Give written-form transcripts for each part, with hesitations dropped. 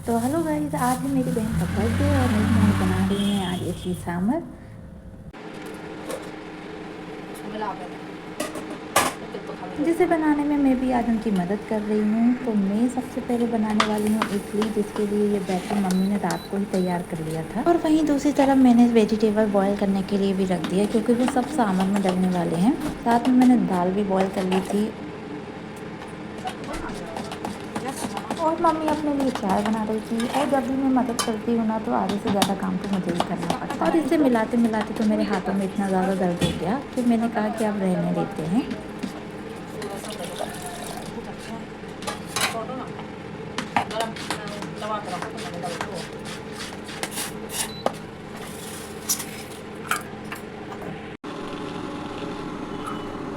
तो hello guys, आज है मेरी बहन का बर्थडे और मेरी मम्मी बना रही हैं आज इडली सांभर, जिसे बनाने में मैं भी आज उनकी मदद कर रही हूँ। तो मैं सबसे पहले बनाने वाली हूँ इडली, जिसके लिए ये बैटर मम्मी ने रात को ही तैयार कर लिया था। और वहीं दूसरी तरफ मैंने वेजिटेबल बॉईल करने के लिए भी रख दिया, क्योंकि वो सब सांभर में डलने वाले हैं। साथ में मैंने दाल भी बॉईल कर ली थी। और मम्मी अपने लिए चाय बना रही थी। और जब भी मैं मदद करती हूँ ना, तो आधे से ज़्यादा काम तो मुझे ही करना पड़ता है। और इसे मिलाते मिलाते तो मेरे हाथों में इतना ज़्यादा दर्द हो गया कि मैंने कहा कि अब रहने देते हैं।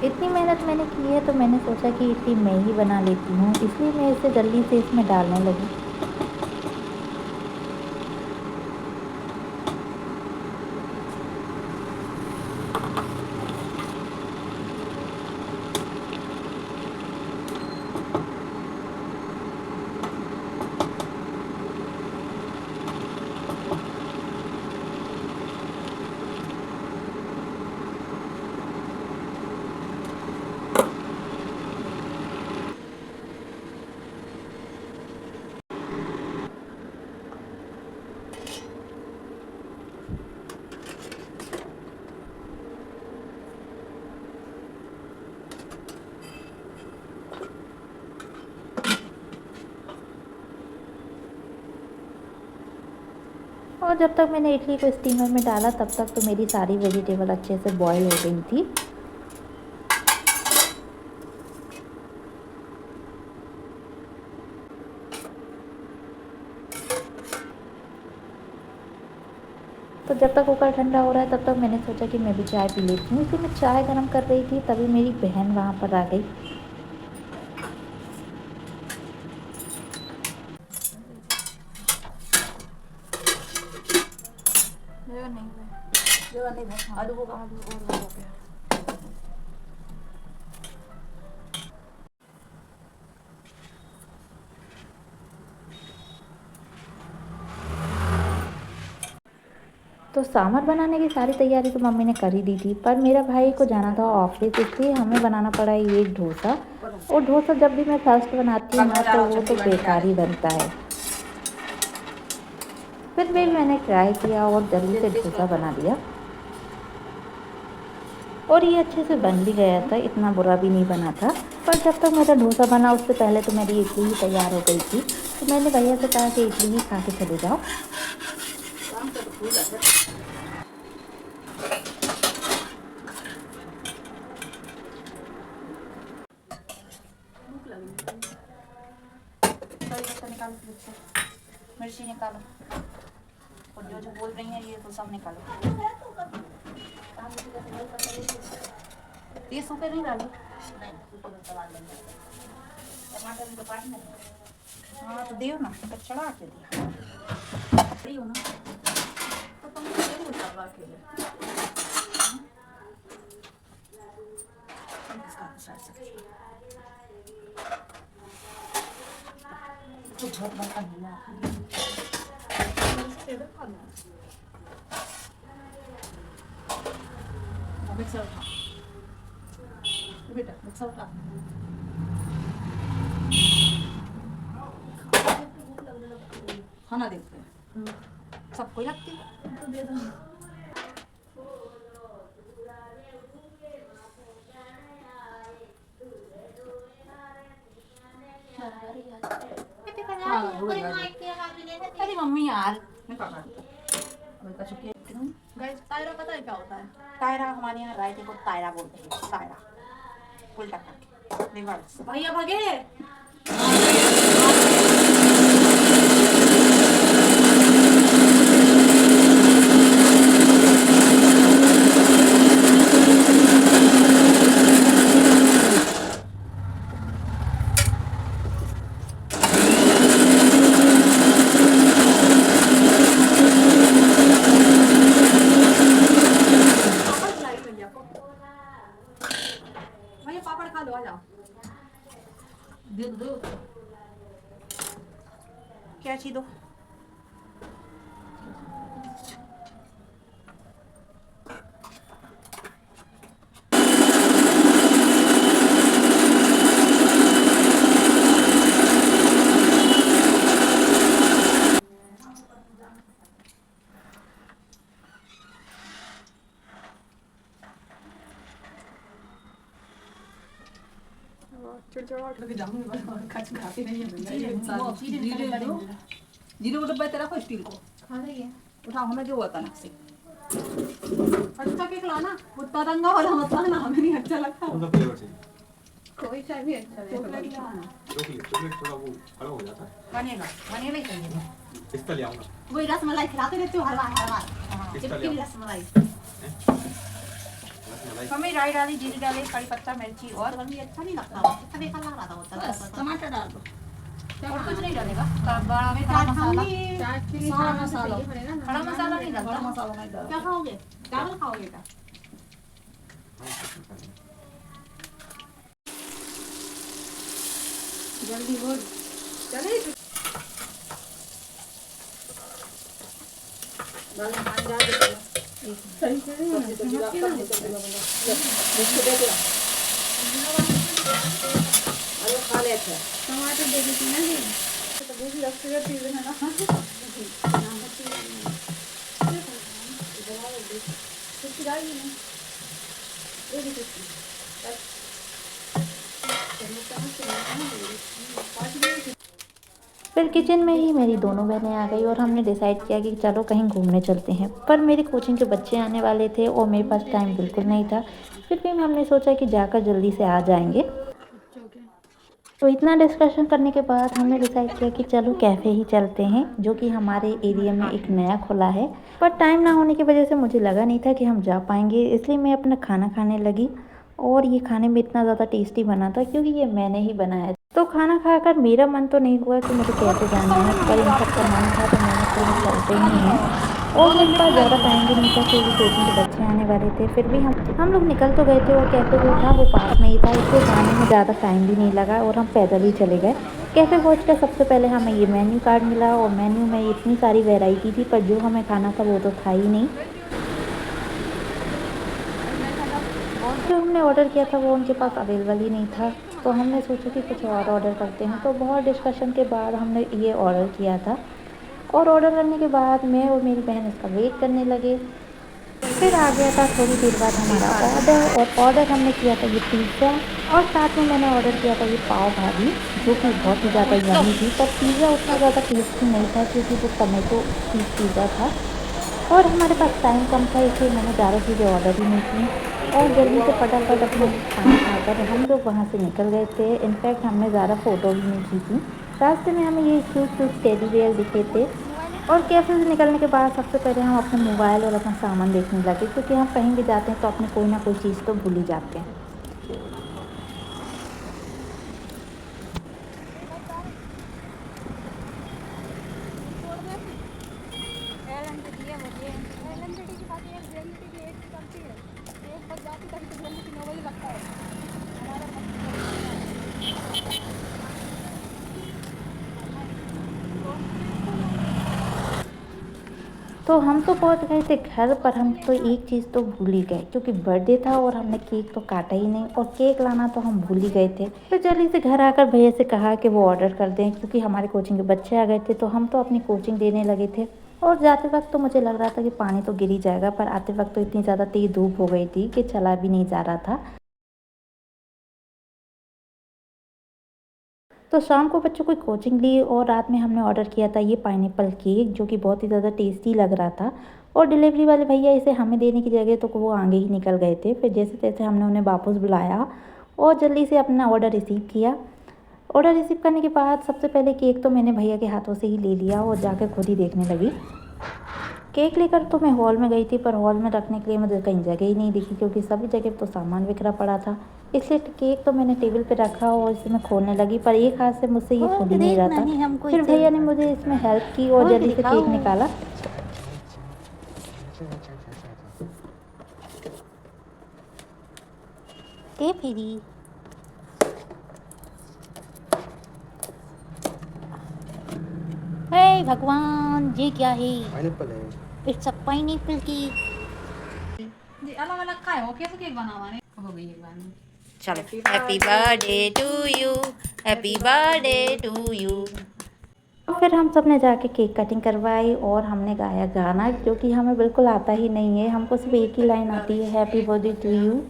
इतनी मेहनत मैंने की है, तो मैंने सोचा कि इडली मैं ही बना लेती हूँ, इसलिए मैं इसे जल्दी से इसमें डालने लगी। और जब तक मैंने इडली को स्टीमर में डाला, तब तक तो मेरी सारी वेजिटेबल अच्छे से बॉईल हो गई थी। तो जब तक कुकर ठंडा हो रहा है, तब तक मैंने सोचा कि मैं भी चाय पी लेती हूँ। इसलिए मैं चाय गर्म कर रही थी, तभी मेरी बहन वहाँ पर आ गई। तो सांभर बनाने की सारी तैयारी तो मम्मी ने कर ही दी थी, पर मेरा भाई को जाना था ऑफिस, इसलिए हमें बनाना पड़ा ये डोसा। और डोसा जब भी मैं फर्स्ट बनाती हूँ ना, तो वो तो बेकार ही बनता है। फिर भी मैंने ट्राई किया और जल्दी से डोसा बना दिया। और ये अच्छे से बन भी गया था, इतना बुरा भी नहीं बना था। पर जब तक मेरा डोसा बना, उससे पहले तो मेरी इडली ही तैयार हो गई थी। तो मैंने भैया से कहा कि इडली ही खा के चले जाओ। मिर्ची निकालो और जो जो बोल रही हैं ये तो सब निकालो। ये सूखे नहीं डालो, टमाटर भी तो काटना है। हाँ तो दियो ना, तो चढ़ा के दियो ना, तो तुम चढ़ा के बहुत बड़ा मिला मिक्सर उठा बेटा, मिक्सर उठा। खाना देखते हैं सबको लगती है तो दे दो। अरे मम्मी यार, गाइस तायरा पता है क्या होता है? तायरा हमारे यहाँ रायते को तायरा बोलते हैं। तायरा उल्टा करके रिवर्स। भैया भगे। पापड़ खा लो, आ जाओ। दे दो क्या चीज दो। जीरे को डब्बा तेरा को स्टील को खा रही है। उठाओ हमें जो होता ना से अच्छा केक लाना उतना रंगा वाला मत लाना हमें नहीं अच्छा लगता कौन सा फ्लेवर चाहिए? कोई सा भी अच्छा चॉकलेट लाना चॉकलेट थोड़ा वो खड़ा हो जाता है। बनेगा बनेगा ही चाहिए। पिस्ता ले आऊंगा। वही रसमलाई खिलाते रहते हो हलवा हलवा पिस्ता ले चिपकी आऊंगा। रसमलाई रसमलाई मम्मी राई डाली, जीरी डाली, कड़ी पत्ता, मिर्ची और और भी अच्छा नहीं लगता कितना बेकार लग रहा था होता बस टमाटर डाल दो और कुछ नहीं डालेगा। बड़ा मैं खड़ा चाट मसाला, खाऊंगी सारा मसाला खड़ा मसाला नहीं बड़ा डालता। मसाला नहीं डाल क्या खाओगे चावल खाओगे क्या जल्दी बोल चले डाल पानी डाल दे सही से अरे खा ले अच्छा टमाटर दे देती ना जी तो भूख लगती है चीज है ना कुछ डाल ही नहीं ये भी कुछ फिर किचन में ही मेरी दोनों बहनें आ गई और हमने डिसाइड किया कि चलो कहीं घूमने चलते हैं। पर मेरे कोचिंग के बच्चे आने वाले थे और मेरे पास टाइम बिल्कुल नहीं था। फिर भी हमने सोचा कि जाकर जल्दी से आ जाएंगे। तो इतना डिस्कशन करने के बाद हमने डिसाइड किया कि चलो कैफ़े ही चलते हैं, जो कि हमारे एरिया में एक नया खुला है। पर टाइम ना होने की वजह से मुझे लगा नहीं था कि हम जा पाएंगे, इसलिए मैं अपना खाना खाने लगी। और ये खाने में इतना ज़्यादा टेस्टी बना था क्योंकि ये मैंने ही बनाया। तो खाना खाकर मेरा मन तो नहीं हुआ कि मुझे कैफ़े जाना है, पर इन सबका मन था तो मैंने कहा चलते ही हैं। और मेरे पास ज़्यादा टाइम भी नहीं था क्योंकि कोचिंग के बच्चे आने वाले थे। फिर भी हम लोग निकल तो गए थे और कैफ़े जो था वो पास में ही था, इसलिए जाने में ज़्यादा टाइम भी नहीं लगा और हम पैदल ही चले गए। कैफ़े पहुँच कर सबसे पहले हमें ये मेन्यू कार्ड मिला और मेन्यू में इतनी सारी वैरायटी थी, पर जो हमें खाना था वो तो था ही नहीं। जो हमने ऑर्डर किया था वो उनके पास अवेलेबल ही नहीं था, तो हमने सोचा कि कुछ और ऑर्डर करते हैं। तो बहुत डिस्कशन के बाद हमने ये ऑर्डर किया था और ऑर्डर करने के बाद मैं और मेरी बहन इसका वेट करने लगे। फिर आ गया था थोड़ी देर बाद हमारा ऑर्डर, और ऑर्डर हमने किया था ये पिज़्ज़ा और साथ में मैंने ऑर्डर किया था ये पाव भाजी, जो कि बहुत ही ज़्यादा यम्मी थी। पर पिज़्ज़ा उतना ज़्यादा टेस्टी नहीं था क्योंकि वो टमेटो चीज़ पिज़्ज़ा था और हमारे पास टाइम कम था, इसलिए मैंने ज़्यादा चीज़ें ऑर्डर ही नहीं की। और जल्दी से फटाफट अपना खाना खाकर हम लोग वहाँ से निकल गए थे। इनफैक्ट हमने ज़्यादा फ़ोटो भी नहीं खींची। रास्ते में हमें ये क्यूट क्यूट टेडी बेयर दिखे थे। और कैफ़े से निकलने के बाद सबसे पहले हम अपने मोबाइल और अपना सामान देखने लगे, क्योंकि हम कहीं भी जाते हैं तो अपनी कोई ना कोई चीज़ तो भूल ही जाते हैं। तो हम तो पहुंच गए थे घर, पर हम तो एक चीज़ तो भूल ही गए क्योंकि बर्थडे था और हमने केक तो काटा ही नहीं, और केक लाना तो हम भूल ही गए थे। तो जल्दी से घर आकर भैया से कहा कि वो ऑर्डर कर दें, क्योंकि हमारे कोचिंग के बच्चे आ गए थे। तो हम तो अपनी कोचिंग देने लगे थे और जाते वक्त तो मुझे लग रहा था कि पानी तो गिर ही जाएगा, पर आते वक्त तो इतनी ज़्यादा तेज़ धूप हो गई थी कि चला भी नहीं जा रहा था। तो शाम को बच्चों को कोचिंग ली और रात में हमने ऑर्डर किया था ये पाइनएप्पल केक, जो कि बहुत ही ज़्यादा टेस्टी लग रहा था। और डिलीवरी वाले भैया इसे हमें देने की जगह तो वो आगे ही निकल गए थे। फिर जैसे तैसे हमने उन्हें वापस बुलाया और जल्दी से अपना ऑर्डर रिसीव किया। ऑर्डर रिसीव करने के बाद सबसे पहले केक तो मैंने भैया के हाथों से ही ले लिया और जाकर खुद ही देखने लगी। केक लेकर तो मैं हॉल में गई थी, पर हॉल में रखने के लिए मुझे कहीं जगह ही नहीं दिखी, क्योंकि सभी जगह तो सामान बिखरा पड़ा था। इसलिए केक तो मैंने टेबल पे रखा और इसे मैं खोलने लगी, पर एक हाथ से मुझसे ये खुल ही नहीं रहा था। फिर भैया ने मुझे इसमें हेल्प की और जल्दी से केक निकाला। दे फिरी हाय भगवान, ये क्या है? पाइनएप्पल है। It's a pineapple cake. जी अलग अलग का है वो कैसे केक बनावाने हो गई एक बार में। चलो, happy birthday to you, happy birthday to you. फिर हम सब ने जाके केक कटिंग करवाई और हमने गाया गाना, जो कि हमें बिल्कुल आता ही नहीं है। हमको सिर्फ एक ही लाइन आती है, happy birthday to you.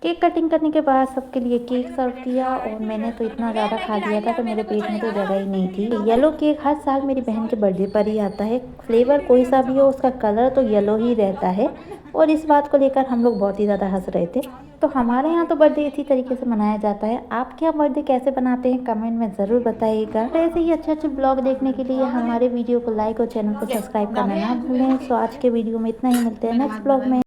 Cake cutting करने के बाद सबके लिए केक सर्व किया और मैंने तो इतना ज़्यादा खा लिया था कि मेरे पेट में तो जगह ही नहीं थी। येलो केक हर साल मेरी बहन के बर्थडे पर ही आता है। फ्लेवर कोई सा भी हो, उसका कलर तो येलो ही रहता है और इस बात को लेकर हम लोग बहुत ही ज़्यादा हंस रहे थे। तो हमारे यहाँ तो बर्थडे इसी तरीके से मनाया जाता है। आपके यहाँ बर्थडे कैसे बनाते हैं कमेंट में ज़रूर बताइएगा। ऐसे ही अच्छे अच्छे ब्लॉग देखने के लिए हमारे वीडियो को लाइक और चैनल को सब्सक्राइब करना ना भूलें। सो आज के वीडियो में इतना ही, मिलते हैं नेक्स्ट ब्लॉग में।